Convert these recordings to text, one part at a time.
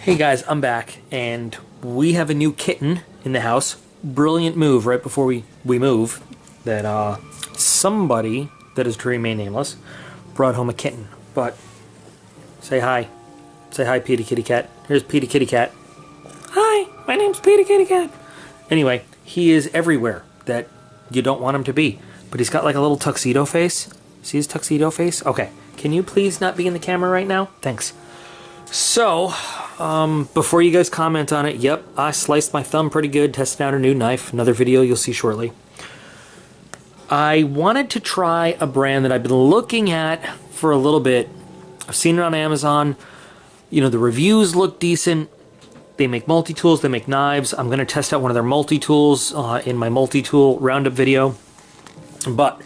Hey guys, I'm back, and we have a new kitten in the house. Brilliant move right before we move, that somebody that is to remain nameless brought home a kitten. But say hi. Say hi, Petey Kitty Cat. Here's Petey Kitty Cat. Hi, my name's Petey Kitty Cat. Anyway, he is everywhere that you don't want him to be. But he's got like a little tuxedo face. See his tuxedo face? Okay. Can you please not be in the camera right now? Thanks. So, before you guys comment on it, yep, I sliced my thumb pretty good, testing out a new knife. Another video you'll see shortly. I wanted to try a brand that I've been looking at for a little bit. I've seen it on Amazon. You know, the reviews look decent. They make multi-tools, they make knives. I'm going to test out one of their multi-tools in my multi-tool roundup video. But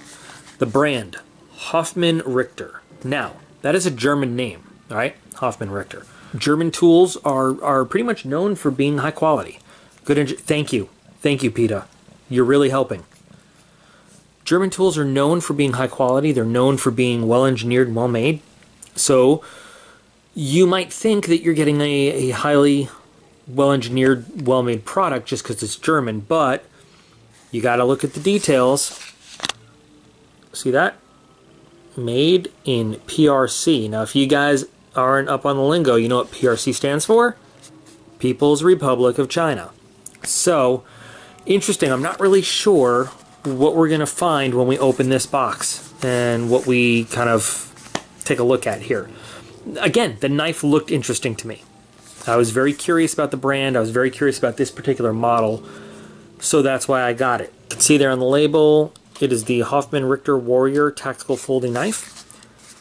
the brand, Hoffman Richter. Now, that is a German name, all right? Hoffman Richter. German tools are pretty much known for being high quality. Thank you, PETA. You're really helping. German tools are known for being high quality. They're known for being well engineered and well made. So you might think that you're getting a highly well engineered, well made product just because it's German, but you got to look at the details. See that? Made in PRC. Now, if you guys aren't up on the lingo, you know what PRC stands for? People's Republic of China. So, interesting. I'm not really sure what we're going to find when we open this box and what we kind of take a look at here. Again, the knife looked interesting to me. I was very curious about the brand. I was very curious about this particular model. So that's why I got it. You can see there on the label, it is the Hoffman Richter Warrior Tactical Folding Knife.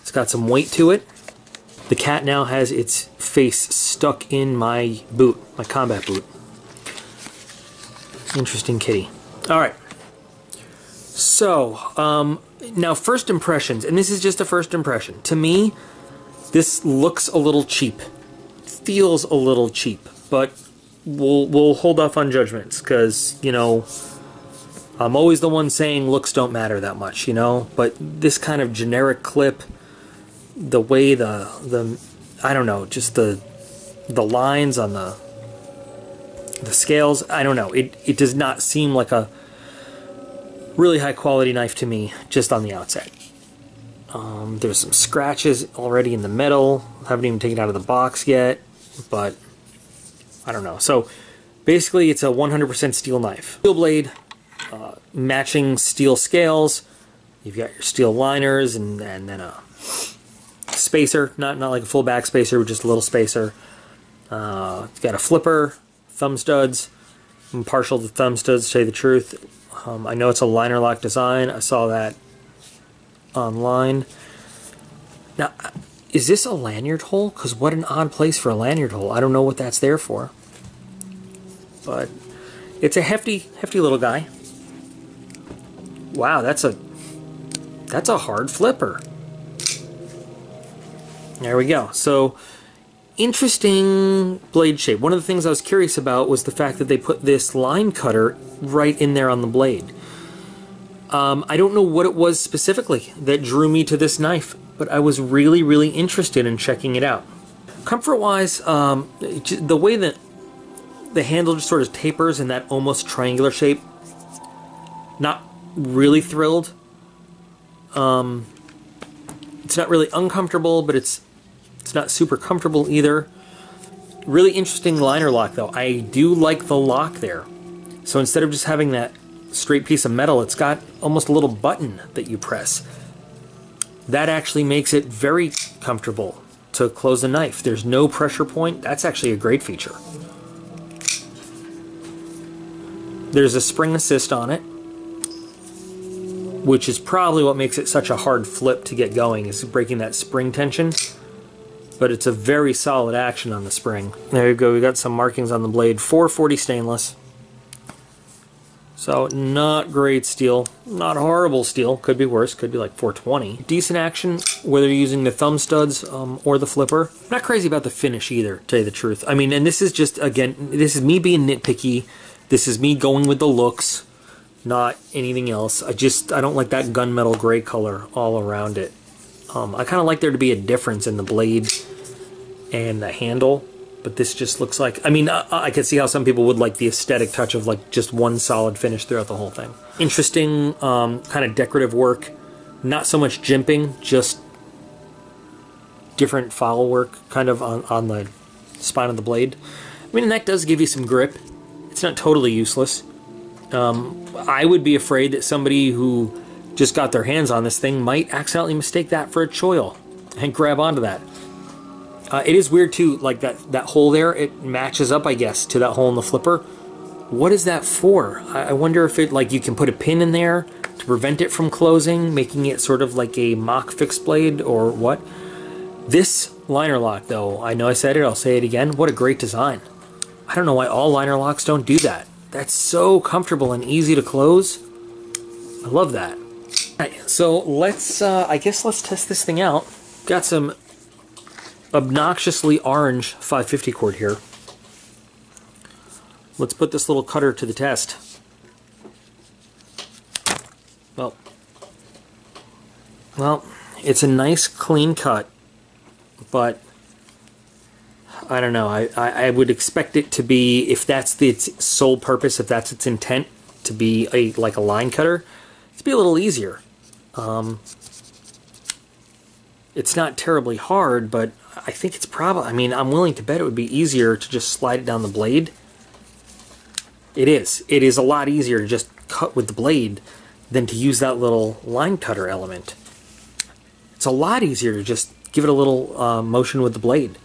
It's got some weight to it. The cat now has its face stuck in my boot, my combat boot. Interesting kitty. Alright. So, now first impressions, and this is just a first impression. To me, this looks a little cheap. Feels a little cheap, but we'll hold off on judgments, because, you know, I'm always the one saying looks don't matter that much, you know? But this kind of generic clip, the way the I don't know, just the lines on the scales, I don't know. It does not seem like a really high quality knife to me just on the outset. There's some scratches already in the metal. Haven't even taken it out of the box yet, but I don't know. So basically it's a 100% steel knife. Steel blade, matching steel scales. You've got your steel liners and then a spacer, not like a full back spacer, but just a little spacer. It's got a flipper, thumb studs. I'm partial to thumb studs, to tell you the truth. I know it's a liner lock design. I saw that online. Now, is this a lanyard hole? Because what an odd place for a lanyard hole. I don't know what that's there for. But it's a hefty little guy. Wow, that's a hard flipper. There we go. So, interesting blade shape. One of the things I was curious about was the fact that they put this line cutter right in there on the blade. I don't know what it was specifically that drew me to this knife, but I was really, really interested in checking it out. Comfort-wise, the way that the handle just sort of tapers in that almost triangular shape, not really thrilled. It's not really uncomfortable, but it's not super comfortable either. Really interesting liner lock, though. I do like the lock there. So instead of just having that straight piece of metal, it's got almost a little button that you press. That actually makes it very comfortable to close the knife. There's no pressure point. That's actually a great feature. There's a spring assist on it, which is probably what makes it such a hard flip to get going, is breaking that spring tension. But it's a very solid action on the spring. There you go, we got some markings on the blade. 440 stainless. So not great steel, not horrible steel. Could be worse, could be like 420. Decent action, whether you're using the thumb studs or the flipper. I'm not crazy about the finish either, to tell you the truth. I mean, and this is just, again, this is me being nitpicky. This is me going with the looks, not anything else. I don't like that gunmetal gray color all around it. I kind of like there to be a difference in the blade and the handle, but this just looks like, I mean, I can see how some people would like the aesthetic touch of like just one solid finish throughout the whole thing. Interesting kind of decorative work. Not so much jimping, just different foul work kind of on the spine of the blade. I mean, and that does give you some grip. It's not totally useless. I would be afraid that somebody who just got their hands on this thing might accidentally mistake that for a choil and grab onto that. It is weird too, like that hole there, it matches up, I guess, to that hole in the flipper. What is that for? I wonder if it, like, you can put a pin in there to prevent it from closing, making it sort of like a mock fixed blade, or what? This liner lock, though, I know I said it, I'll say it again, what a great design. I don't know why all liner locks don't do that. That's so comfortable and easy to close. I love that. Alright, so let's, I guess let's test this thing out. Got some obnoxiously orange 550 cord here. Let's put this little cutter to the test. Well, it's a nice clean cut, but I don't know. I would expect it to be, if that's its sole purpose, if that's its intent, to be like a line cutter, to be a little easier. It's not terribly hard, but I think it's probably, I mean, I'm willing to bet it would be easier to just slide it down the blade. It is. It is a lot easier to just cut with the blade than to use that little line cutter element. It's a lot easier to just give it a little motion with the blade.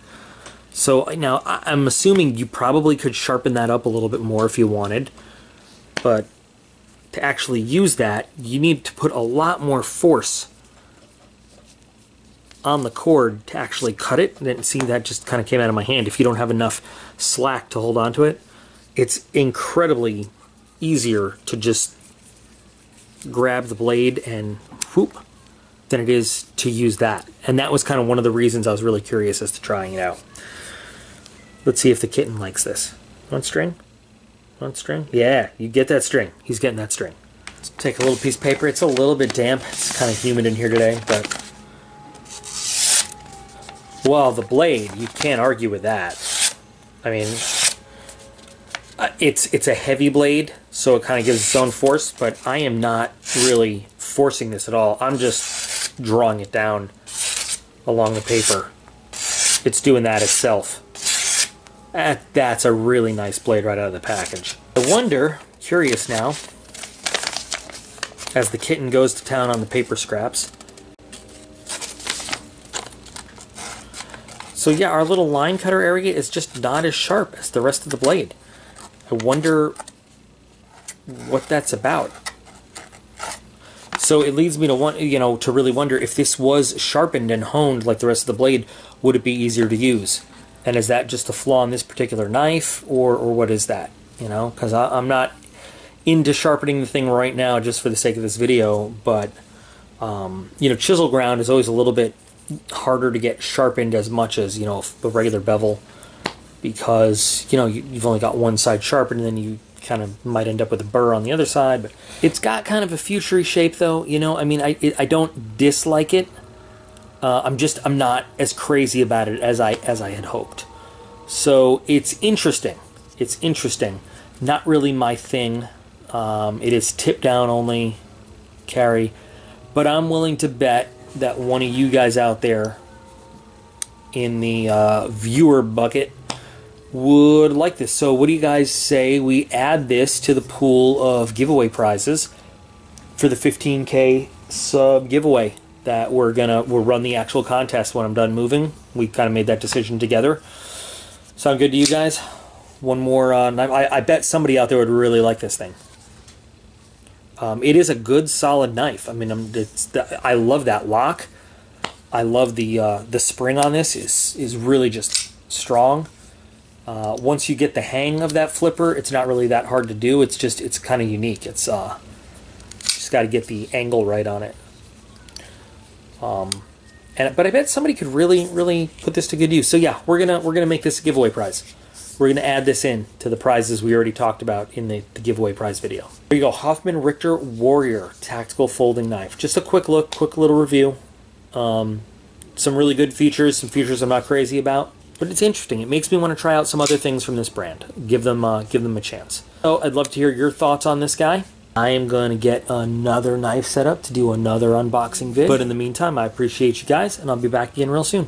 So now I'm assuming you probably could sharpen that up a little bit more if you wanted, but to actually use that, you need to put a lot more force on the cord to actually cut it. And then see, that just kind of came out of my hand. If you don't have enough slack to hold on to it, it's incredibly easier to just grab the blade and whoop than it is to use that. And that was kind of one of the reasons I was really curious as to trying it out. Let's see if the kitten likes this. Want string? Want string? Yeah, you get that string. He's getting that string. Let's take a little piece of paper. It's a little bit damp. It's kind of humid in here today, but well, the blade, you can't argue with that. I mean, it's a heavy blade, so it kind of gives its own force, but I am not really forcing this at all. I'm just drawing it down along the paper. It's doing that itself. That's a really nice blade right out of the package. I wonder, curious now, as the kitten goes to town on the paper scraps. So yeah, our little line cutter area is just not as sharp as the rest of the blade. I wonder what that's about. So it leads me to want, you know, to really wonder if this was sharpened and honed like the rest of the blade, would it be easier to use? And is that just a flaw in this particular knife, or what is that? You know, because I'm not into sharpening the thing right now just for the sake of this video, but you know, chisel ground is always a little bit harder to get sharpened as much as, you know, a regular bevel, because, you know, you've only got one side sharpened, and then you kind of might end up with a burr on the other side. But it's got kind of a futury shape, though. You know, I mean, I don't dislike it. I'm not as crazy about it as I had hoped. So it's interesting. It's interesting. Not really my thing. It is tip down only carry, but I'm willing to bet that one of you guys out there in the viewer bucket would like this. So what do you guys say we add this to the pool of giveaway prizes for the 15K sub giveaway that we'll run the actual contest when I'm done moving? We kind of made that decision together. Sound good to you guys? One more I bet somebody out there would really like this thing. It is a good solid knife. I mean, I love that lock. I love the spring on this is really just strong. Once you get the hang of that flipper, it's not really that hard to do. It's kind of unique. It's just got to get the angle right on it. But I bet somebody could really put this to good use. So yeah, we're gonna make this a giveaway prize. We're gonna add this in to the prizes we already talked about in the giveaway prize video. There you go, Hoffman Richter Warrior tactical folding knife. Just a quick look, quick little review. Some really good features, some features I'm not crazy about. But it's interesting. It makes me want to try out some other things from this brand. Give them a chance. So I'd love to hear your thoughts on this guy. I am going to get another knife set up to do another unboxing vid. But in the meantime, I appreciate you guys, and I'll be back again real soon.